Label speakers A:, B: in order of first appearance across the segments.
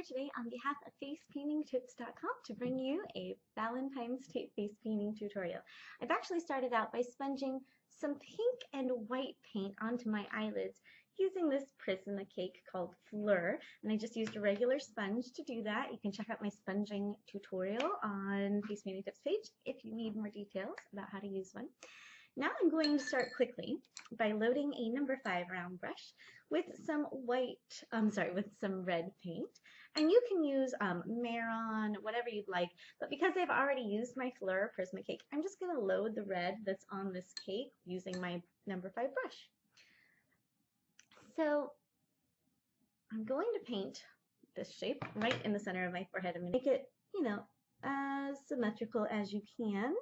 A: here today on behalf of facepaintingtips.com to bring you a Valentine's tape face painting tutorial. I've actually started out by sponging some pink and white paint onto my eyelids using this Prisma cake called FLEUR, and I just used a regular sponge to do that. You can check out my sponging tutorial on Face Painting Tips page if you need more details about how to use one. Now I'm going to start quickly by loading a number 5 round brush with some with some red paint. And you can use Marron, whatever you'd like, but because I've already used my FLEUR Prisma cake, I'm just going to load the red that's on this cake using my number 5 brush. So I'm going to paint this shape right in the center of my forehead. I'm going to make it, as symmetrical as you can.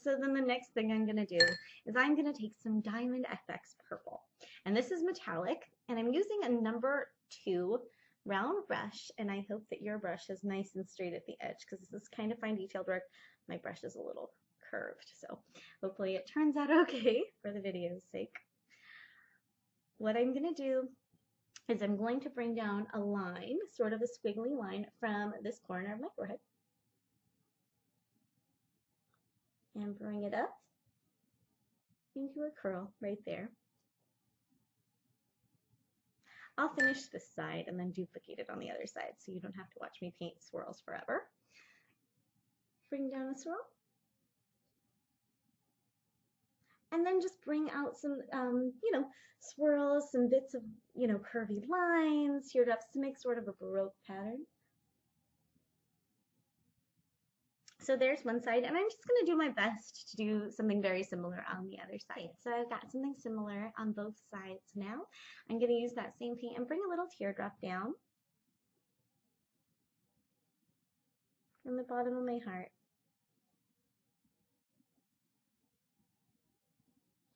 A: So then the next thing I'm going to do is I'm going to take some Diamond FX purple, and this is metallic, and I'm using a number 2 round brush, and I hope that your brush is nice and straight at the edge because this is kind of fine detailed work. My brush is a little curved, so hopefully it turns out okay for the video's sake. What I'm going to do is I'm going to bring down a line, sort of a squiggly line, from this corner of my forehead and bring it up into a curl right there. I'll finish this side and then duplicate it on the other side so you don't have to watch me paint swirls forever. Bring down a swirl. And then just bring out some, swirls, some bits of, curvy lines, teardrops to make sort of a Baroque pattern. So there's one side, and I'm just going to do my best to do something very similar on the other side. So I've got something similar on both sides now. I'm going to use that same paint and bring a little teardrop down from the bottom of my heart,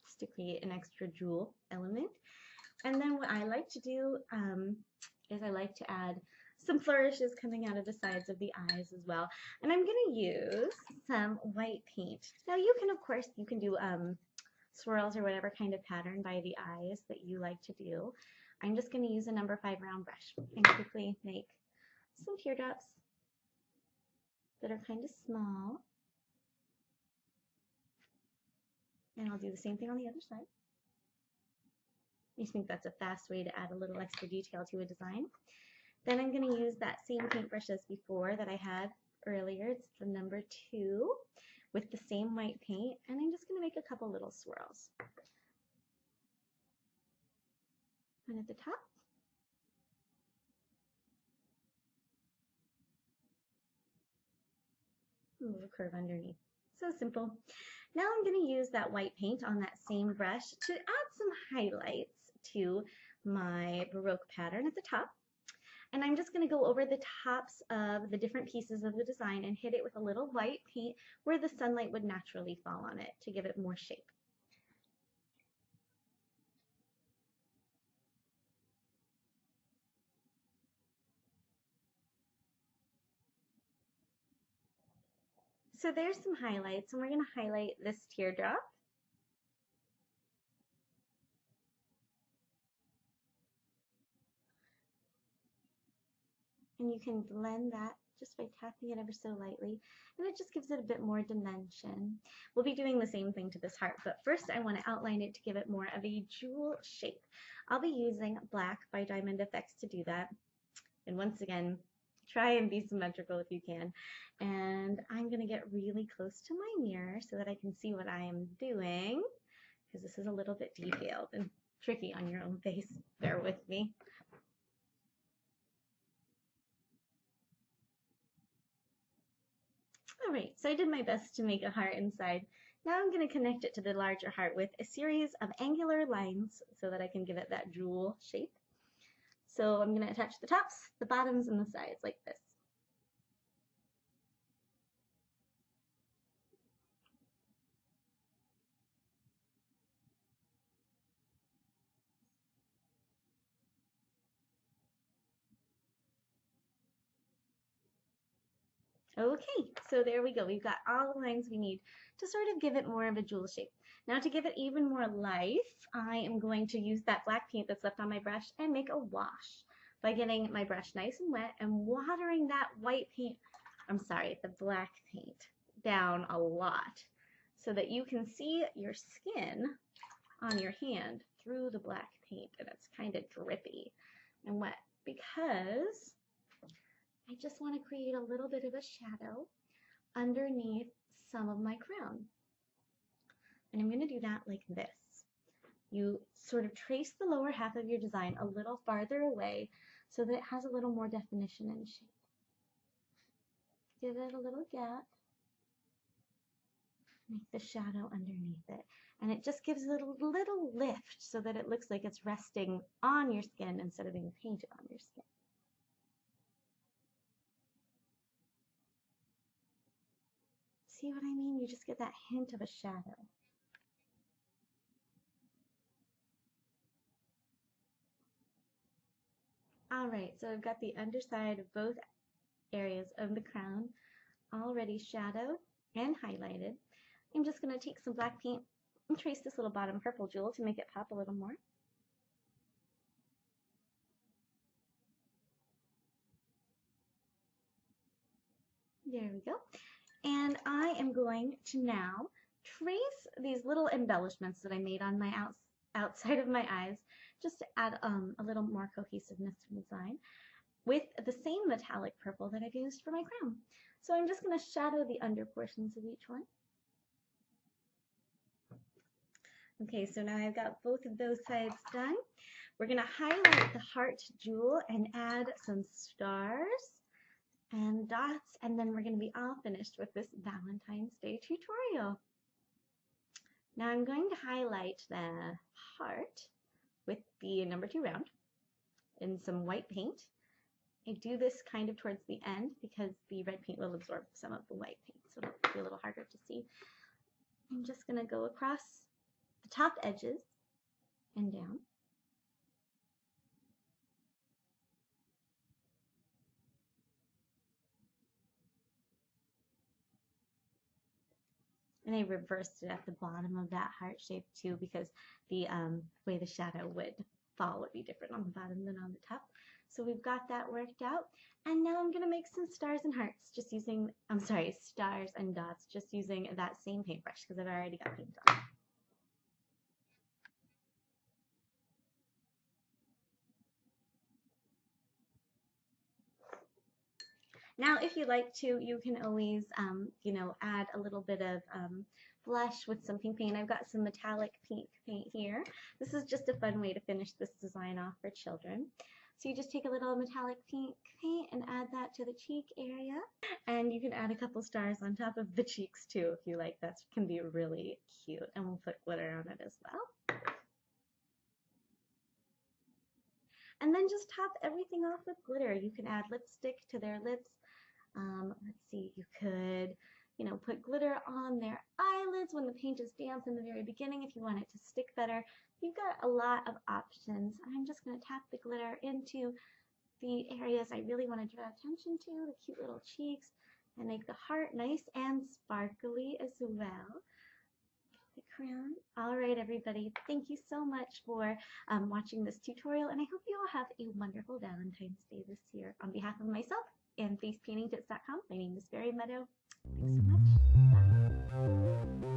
A: just to create an extra jewel element. And then what I like to do is I like to add some flourishes coming out of the sides of the eyes as well. And I'm going to use some white paint. Now you can, of course, do swirls or whatever kind of pattern by the eyes that you like to do. I'm just going to use a number 5 round brush and quickly make some teardrops that are kind of small. And I'll do the same thing on the other side. I think that's a fast way to add a little extra detail to a design. Then I'm going to use that same paintbrush as before that I had earlier. It's the number 2 with the same white paint, and I'm just going to make a couple little swirls. One at the top. A little curve underneath. So simple. Now I'm going to use that white paint on that same brush to add some highlights to my Baroque pattern at the top. And I'm just going to go over the tops of the different pieces of the design and hit it with a little white paint where the sunlight would naturally fall on it to give it more shape. So there's some highlights, and we're going to highlight this teardrop. And you can blend that just by tapping it ever so lightly, and it just gives it a bit more dimension. We'll be doing the same thing to this heart, but first I want to outline it to give it more of a jewel shape. I'll be using black by Diamond FX to do that. And once again, try and be symmetrical if you can. And I'm going to get really close to my mirror so that I can see what I am doing, because this is a little bit detailed and tricky on your own face. Bear with me. Alright, so I did my best to make a heart inside. Now I'm going to connect it to the larger heart with a series of angular lines so that I can give it that jewel shape. So I'm going to attach the tops, the bottoms, and the sides like this. Okay, so there we go. We've got all the lines we need to sort of give it more of a jewel shape. Now to give it even more life, I am going to use that black paint that's left on my brush and make a wash. by getting my brush nice and wet and watering that white paint, the black paint down a lot so that you can see your skin on your hand through the black paint, and it's kind of drippy and wet because I just want to create a little bit of a shadow underneath some of my crown. And I'm going to do that like this. You sort of trace the lower half of your design a little farther away so that it has a little more definition and shape. Give it a little gap. Make the shadow underneath it. And it just gives it a little lift so that it looks like it's resting on your skin instead of being painted on your skin. See what I mean? You just get that hint of a shadow. Alright, so I've got the underside of both areas of the crown already shadowed and highlighted. I'm just going to take some black paint and trace this little bottom purple jewel to make it pop a little more. There we go. And I am going to now trace these little embellishments that I made on my outside of my eyes, just to add a little more cohesiveness to the design, with the same metallic purple that I've used for my crown. So I'm just going to shadow the under portions of each one. Okay, so now I've got both of those sides done. We're going to highlight the heart jewel and add some stars and dots, and then we're going to be all finished with this Valentine's Day tutorial. Now I'm going to highlight the heart with the number 2 round in some white paint. I do this kind of towards the end because the red paint will absorb some of the white paint, so it'll be a little harder to see. I'm just going to go across the top edges and down. And I reversed it at the bottom of that heart shape too, because the way the shadow would fall would be different on the bottom than on the top. So we've got that worked out. And now I'm going to make some stars and hearts just using, stars and dots just using that same paintbrush because I've already got paint on it. Now, if you like to, you can always, add a little bit of blush with some pink paint. I've got some metallic pink paint here. This is just a fun way to finish this design off for children. So you just take a little metallic pink paint and add that to the cheek area. And you can add a couple stars on top of the cheeks too, if you like. That can be really cute. And we'll put glitter on it as well. And then just top everything off with glitter. You can add lipstick to their lips. Let's see, you could, put glitter on their eyelids when the paint is damp in the very beginning if you want it to stick better. You've got a lot of options. I'm just going to tap the glitter into the areas I really want to draw attention to, the cute little cheeks, and make the heart nice and sparkly as well. The crown. All right, everybody, thank you so much for watching this tutorial, and I hope you all have a wonderful Valentine's Day this year. On behalf of myself and facepaintingtips.com, my name is Barry Meadow. Thanks so much. Bye.